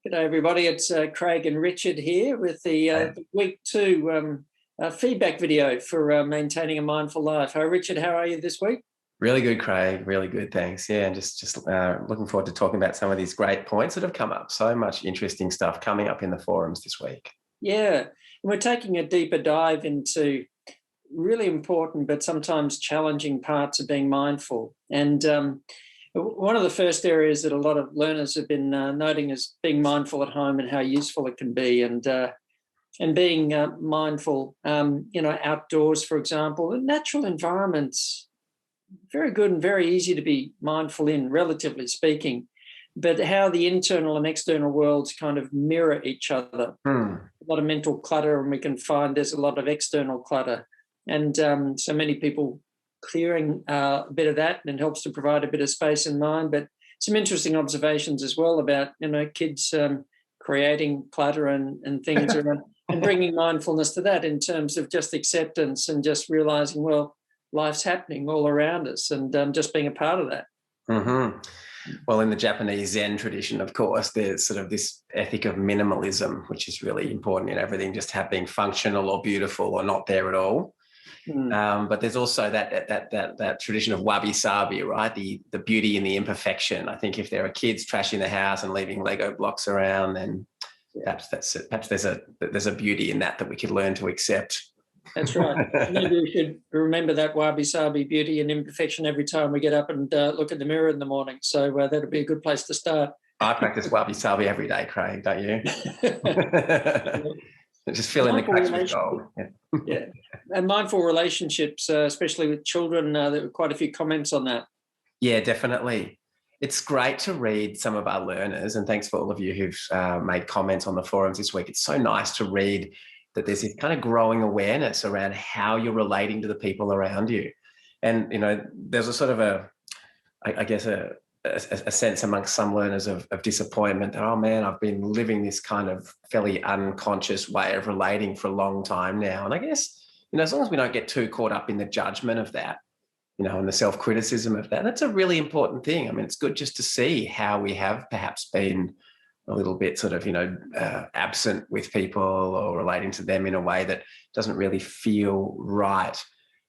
G'day, everybody. It's Craig and Richard here with the week 2 feedback video for maintaining a mindful life. Hi, Richard. How are you this week? Really good, Craig. Really good. Thanks. Yeah, and just looking forward to talking about some of these great points that have come up. So much interesting stuff coming up in the forums this week. Yeah, and we're taking a deeper dive into really important but sometimes challenging parts of being mindful. And one of the first areas that a lot of learners have been noting is being mindful at home and how useful it can be, and being mindful, outdoors, for example, in natural environments. Very good and very easy to be mindful in, relatively speaking, but how the internal and external worlds kind of mirror each other. A lot of mental clutter, and we can find there's a lot of external clutter, and so many people clearing a bit of that, and it helps to provide a bit of space in mind. But some interesting observations as well about kids creating clutter and things around, and bringing mindfulness to that in terms of just acceptance and just realizing, well, life's happening all around us, and just being a part of that. Well, in the Japanese Zen tradition, of course, there's sort of this ethic of minimalism, which is really important in everything just being functional or beautiful or not there at all. But there's also that tradition of wabi-sabi, right? The beauty in the imperfection. I think if there are kids trashing the house and leaving Lego blocks around, then perhaps there's a beauty in that we could learn to accept. That's right. Maybe we should remember that wabi-sabi, beauty and imperfection, every time we get up and look in the mirror in the morning. So that'd be a good place to start. I practice wabi-sabi every day, Craig, don't you? Just fill in the cracks with gold. Yeah. And mindful relationships, especially with children, there were quite a few comments on that. Yeah, definitely. It's great to read some of our learners, and thanks for all of you who've made comments on the forums this week. It's so nice to read that there's this kind of growing awareness around how you're relating to the people around you. And, there's a sort of a sense amongst some learners of disappointment that, oh man, I've been living this kind of fairly unconscious way of relating for a long time now. And I guess, as long as we don't get too caught up in the judgment of that, and the self-criticism of that, that's a really important thing. I mean, it's good just to see how we have perhaps been a little bit sort of, absent with people or relating to them in a way that doesn't really feel right.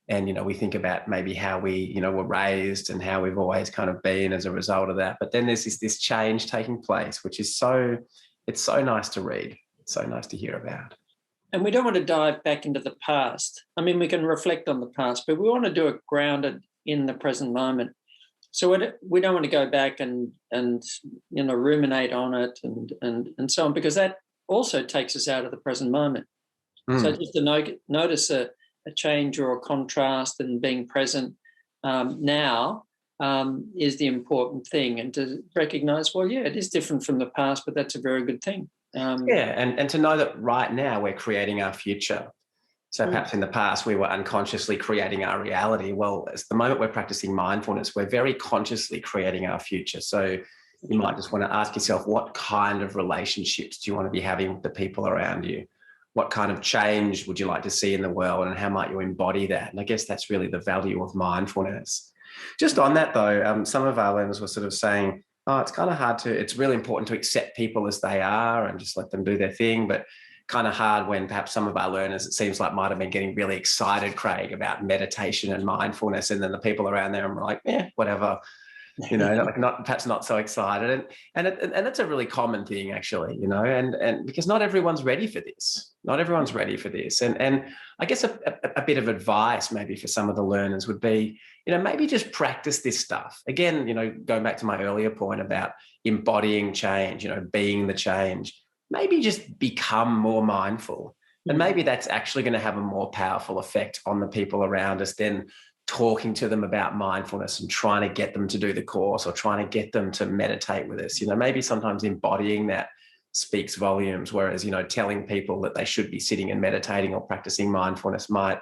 And, we think about maybe how we, were raised and how we've always kind of been as a result of that. But then there's this change taking place, which is it's so nice to read. It's so nice to hear about. And we don't want to dive back into the past. I mean, we can reflect on the past, but we want to do it grounded in the present moment. So we don't want to go back and ruminate on it and so on, because that also takes us out of the present moment. So just to notice a change or a contrast and being present now is the important thing, and to recognize, well, yeah, it is different from the past, but that's a very good thing. And to know that right now we're creating our future. So perhaps in the past we were unconsciously creating our reality. Well, at the moment we're practicing mindfulness, we're very consciously creating our future. So you might just want to ask yourself, what kind of relationships do you want to be having with the people around you? What kind of change would you like to see in the world, and how might you embody that? And I guess that's really the value of mindfulness. Just on that though, some of our learners were sort of saying, it's kind of hard it's really important to accept people as they are and just let them do their thing, but kind of hard when perhaps some of our learners, it seems like, might have been getting really excited, Craig, about meditation and mindfulness, and then the people around there are like, whatever, perhaps not so excited, and that's a really common thing, actually, and because not everyone's ready for this. And I guess a bit of advice maybe for some of the learners would be, maybe just practice this stuff again. Going back to my earlier point about embodying change, being the change. Maybe just become more mindful. And maybe that's actually going to have a more powerful effect on the people around us than talking to them about mindfulness and trying to get them to do the course or trying to get them to meditate with us. Maybe sometimes embodying that speaks volumes, whereas, telling people that they should be sitting and meditating or practicing mindfulness might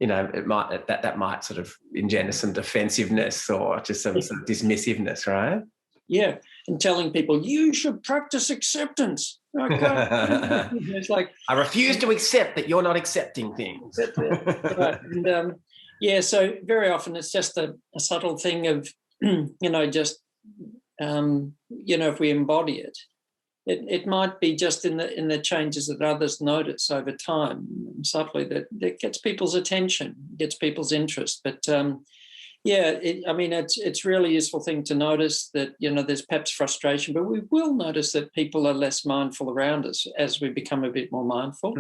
sort of engender some defensiveness or just some sort of dismissiveness, right? Yeah, and telling people you should practice acceptance. Okay. It's like, I refuse to accept that you're not accepting things. Right. And so very often it's just a subtle thing of, if we embody it, it might be just in the changes that others notice over time, subtly, that gets people's attention, gets people's interest. But it's really useful thing to notice that, there's perhaps frustration, but we will notice that people are less mindful around us as we become a bit more mindful.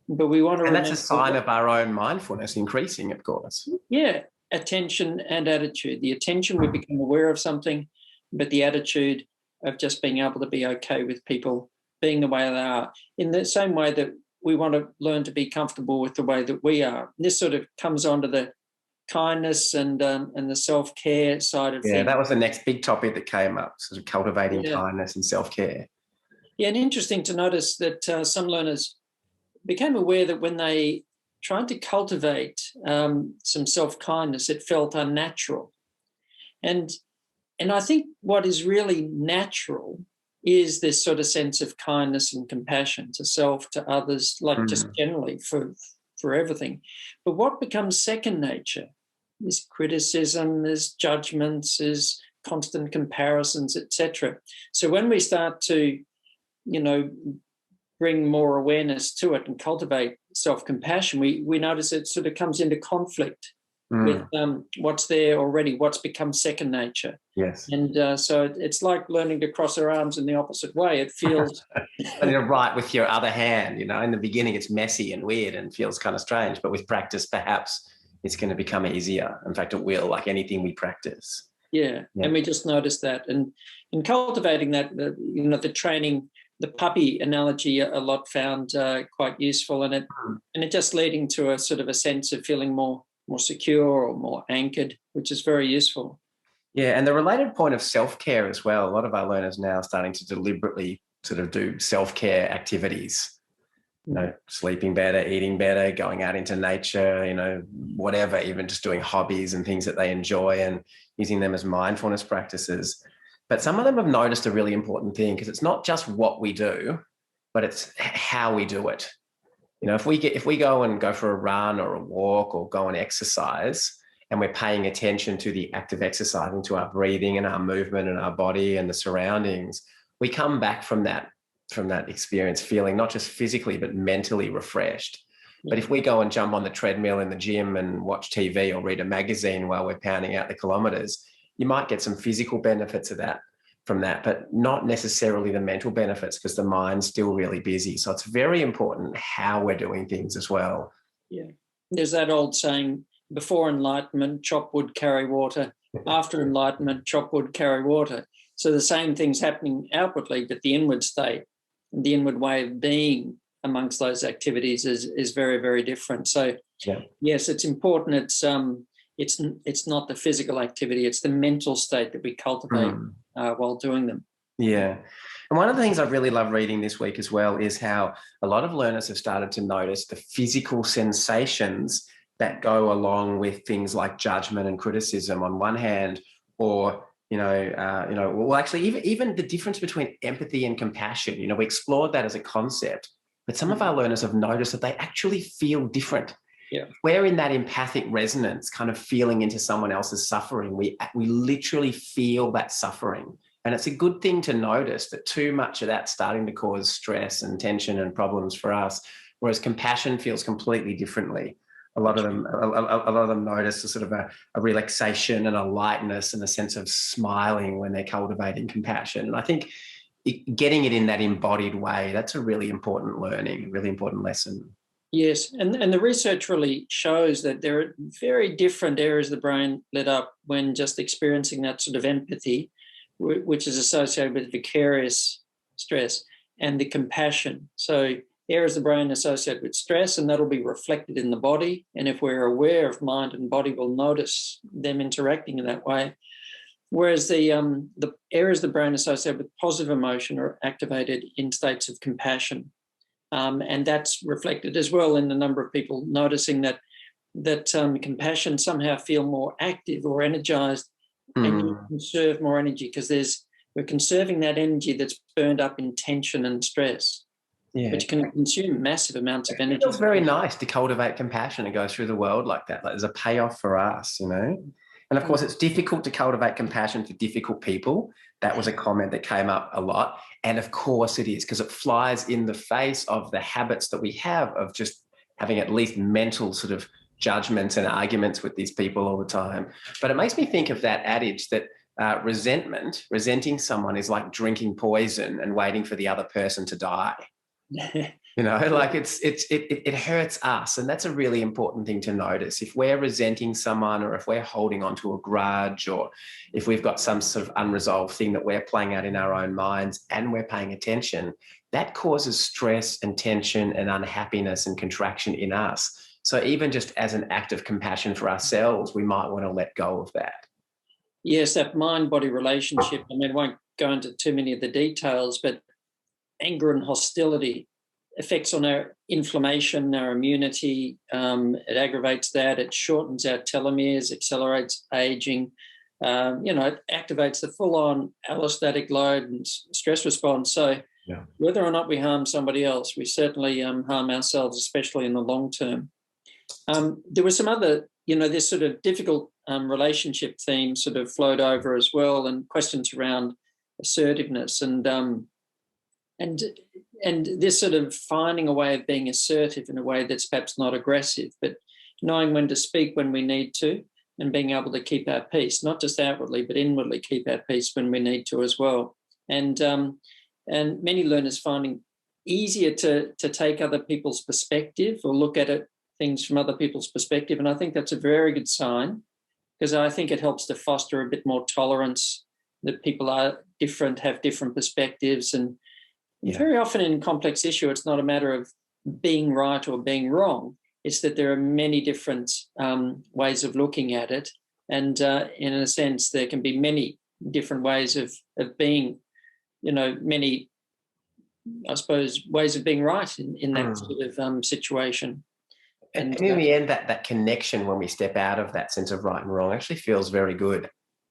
But we want to and that's a sign of our own mindfulness increasing, of course. Yeah, attention and attitude. The attention, we become aware of something, but the attitude of just being able to be okay with people being the way they are, in the same way that we want to learn to be comfortable with the way that we are. And this sort of comes onto the kindness and the self-care side of things. Yeah, that was the next big topic that came up, sort of cultivating kindness and self-care. Yeah, and interesting to notice that some learners became aware that when they tried to cultivate some self-kindness, it felt unnatural. And I think what is really natural is this sort of sense of kindness and compassion to self, to others, like just generally for everything. But what becomes second nature is criticism, is judgments, is constant comparisons, etc. So when we start to, bring more awareness to it and cultivate self-compassion, we notice it sort of comes into conflict with what's there already, what's become second nature. Yes. And so it's like learning to cross our arms in the opposite way. It feels... And you're right with your other hand, in the beginning it's messy and weird and feels kind of strange, but with practice perhaps it's going to become easier. In fact, it will, like anything we practice. Yeah. And we just notice that. And in cultivating that, the training, the puppy analogy a lot found quite useful, and it just leading to a sort of a sense of feeling more secure or more anchored, which is very useful. Yeah, and the related point of self-care as well. A lot of our learners now are starting to deliberately sort of do self-care activities, sleeping better, eating better, going out into nature, whatever, even just doing hobbies and things that they enjoy and using them as mindfulness practices. But some of them have noticed a really important thing, because it's not just what we do, but it's how we do it. If we go for a run or a walk or go and exercise, and we're paying attention to the act of exercising, to our breathing and our movement and our body and the surroundings, we come back from that experience feeling not just physically but mentally refreshed. But if we go and jump on the treadmill in the gym and watch TV or read a magazine while we're pounding out the kilometers, you might get some physical benefits from that, but not necessarily the mental benefits, because the mind's still really busy. So it's very important how we're doing things as well. Yeah. There's that old saying, before enlightenment, chop wood, carry water. After enlightenment, chop wood, carry water. So the same thing's happening outwardly, but the inward state, the inward way of being amongst those activities is very, very different. So yes, it's important. It's not the physical activity, it's the mental state that we cultivate while doing them. Yeah. And one of the things I really love reading this week as well is how a lot of learners have started to notice the physical sensations that go along with things like judgment and criticism on one hand, or actually even the difference between empathy and compassion. We explored that as a concept, but some of our learners have noticed that they actually feel different. Yeah. We're in that empathic resonance, kind of feeling into someone else's suffering. We literally feel that suffering. And it's a good thing to notice that too much of that's starting to cause stress and tension and problems for us, whereas compassion feels completely differently. A lot of them notice a sort of a relaxation and a lightness and a sense of smiling when they're cultivating compassion. And I think getting it in that embodied way, that's a really important learning, a really important lesson. Yes, and the research really shows that there are very different areas of the brain lit up when just experiencing that sort of empathy, which is associated with vicarious stress, and the compassion. So areas of the brain associated with stress, and that'll be reflected in the body. And if we're aware of mind and body, we'll notice them interacting in that way. Whereas the areas of the brain associated with positive emotion are activated in states of compassion. And that's reflected as well in the number of people noticing that compassion somehow feel more active or energized, and you conserve more energy because we're conserving that energy that's burned up in tension and stress, which can consume massive amounts of energy. It feels very nice to cultivate compassion and go through the world like that. Like there's a payoff for us, And of course, it's difficult to cultivate compassion for difficult people. That was a comment that came up a lot. And of course it is, because it flies in the face of the habits that we have of just having at least mental sort of judgments and arguments with these people all the time. But it makes me think of that adage that resenting someone is like drinking poison and waiting for the other person to die. You know, like it hurts us. And that's a really important thing to notice. If we're resenting someone, or if we're holding on to a grudge, or if we've got some sort of unresolved thing that we're playing out in our own minds and we're paying attention, that causes stress and tension and unhappiness and contraction in us. So even just as an act of compassion for ourselves, we might want to let go of that. Yes, that mind-body relationship. I mean, I won't go into too many of the details, but anger and hostility effects on our inflammation, our immunity. It aggravates that. It shortens our telomeres, accelerates aging. It activates the full-on allostatic load and stress response. So whether or not we harm somebody else, we certainly harm ourselves, especially in the long term. There were some other, this sort of difficult relationship theme sort of flowed over as well, and questions around assertiveness and this sort of finding a way of being assertive in a way that's perhaps not aggressive, but knowing when to speak when we need to, and being able to keep our peace, not just outwardly, but inwardly keep our peace when we need to as well. And many learners finding easier to take other people's perspective or look at things from other people's perspective. And I think that's a very good sign, because I think it helps to foster a bit more tolerance, that people are different, have different perspectives. And very often in complex issue, it's not a matter of being right or being wrong. It's that there are many different ways of looking at it. And in a sense, there can be many different ways of being, many, I suppose, ways of being right in that sort of situation. And in the end, that connection, when we step out of that sense of right and wrong, actually feels very good.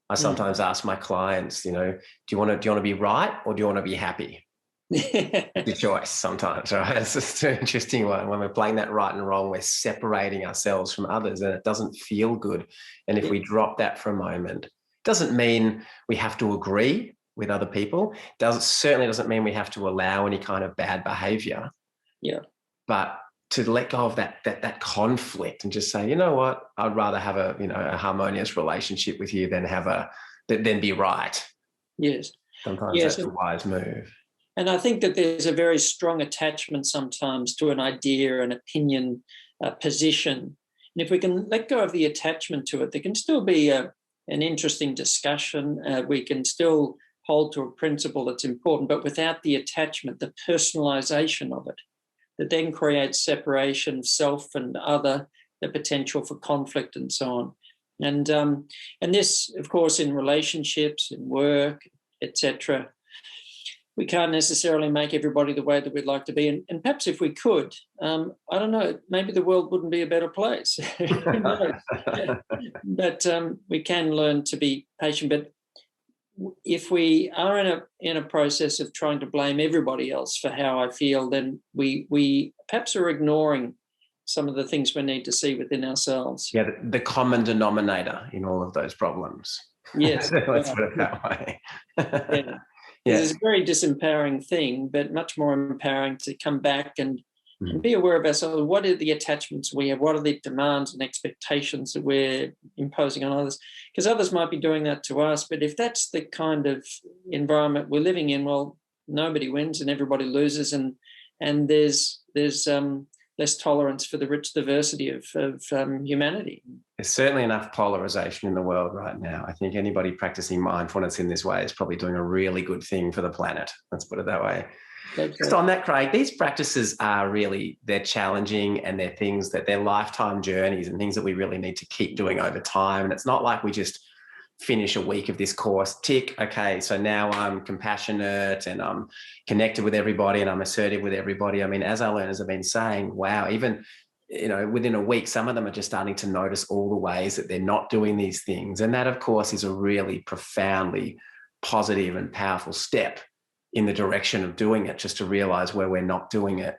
I sometimes ask my clients, do you want to be right, or do you want to be happy? The choice sometimes, right? It's just an interesting one. When we're playing that right and wrong, we're separating ourselves from others, and it doesn't feel good. And if we drop that for a moment, it doesn't mean we have to agree with other people. Certainly doesn't mean we have to allow any kind of bad behavior. Yeah. But to let go of that conflict and just say, you know what, I'd rather have a harmonious relationship with you than be right. Yes. Sometimes that's a wise move. And I think that there's a very strong attachment sometimes to an idea, an opinion, a position. And if we can let go of the attachment to it, there can still be an interesting discussion. We can still hold to a principle that's important, but without the attachment, the personalization of it, that then creates separation of self and other, the potential for conflict and so on. And this, of course, in relationships, in work, etc., we can't necessarily make everybody the way that we'd like to be. And perhaps if we could, I don't know, maybe the world wouldn't be a better place. But we can learn to be patient. But if we are in a process of trying to blame everybody else for how I feel, then we perhaps are ignoring some of the things we need to see within ourselves. Yeah, the common denominator in all of those problems. Yes. Let's put it that way. Yeah. It's a very disempowering thing, but much more empowering to come back and be aware of ourselves. What are the attachments we have? What are the demands and expectations that we're imposing on others? Because others might be doing that to us, but if that's the kind of environment we're living in, well, nobody wins and everybody loses, and there's less tolerance for the rich diversity of humanity. There's certainly enough polarization in the world right now. I think anybody practicing mindfulness in this way is probably doing a really good thing for the planet. Let's put it that way. Just on that, Craig, these practices are they're challenging, and they're things that they're lifetime journeys and things that we really need to keep doing over time. And it's not like we just finish a week of this course, tick, okay, so now I'm compassionate and I'm connected with everybody and I'm assertive with everybody. I mean, as our learners have been saying, wow, even within a week, some of them are just starting to notice all the ways that they're not doing these things. And that, of course, is a really profoundly positive and powerful step in the direction of doing it, just to realize where we're not doing it.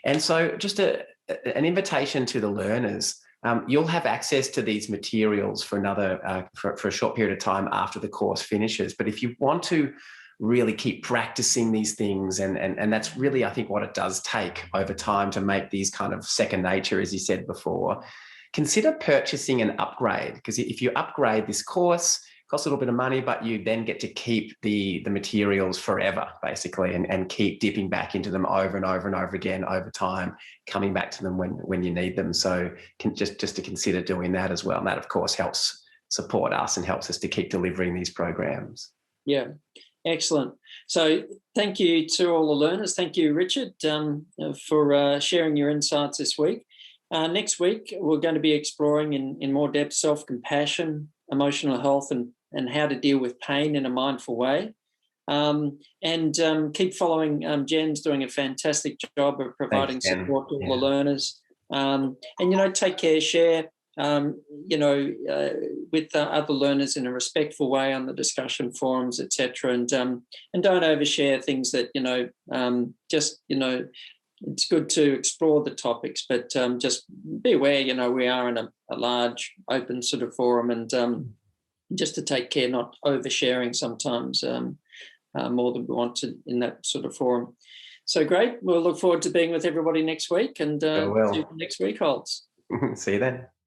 And so just an invitation to the learners. You'll have access to these materials for a short period of time after the course finishes. But if you want to really keep practicing these things. And that's really, I think, what it does take over time to make these kind of second nature, as you said before. Consider purchasing an upgrade, because if you upgrade this course, it costs a little bit of money, but you then get to keep the materials forever, basically, and keep dipping back into them over and over and over again over time, coming back to them when you need them. So just to consider doing that as well. And that, of course, helps support us and helps us to keep delivering these programs. Yeah, excellent. So thank you to all the learners. Thank you, Richard, for sharing your insights this week. Next week, we're going to be exploring in more depth self-compassion, emotional health, and how to deal with pain in a mindful way. Keep following. Jen's doing a fantastic job of providing support to all the learners. Take care, share, with other learners in a respectful way on the discussion forums, etc. And don't overshare things that, it's good to explore the topics, but just be aware, we are in a large open sort of forum, and just to take care not oversharing sometimes more than we want to in that sort of forum. So great. We'll look forward to being with everybody next week, and see you next week holds. See you then.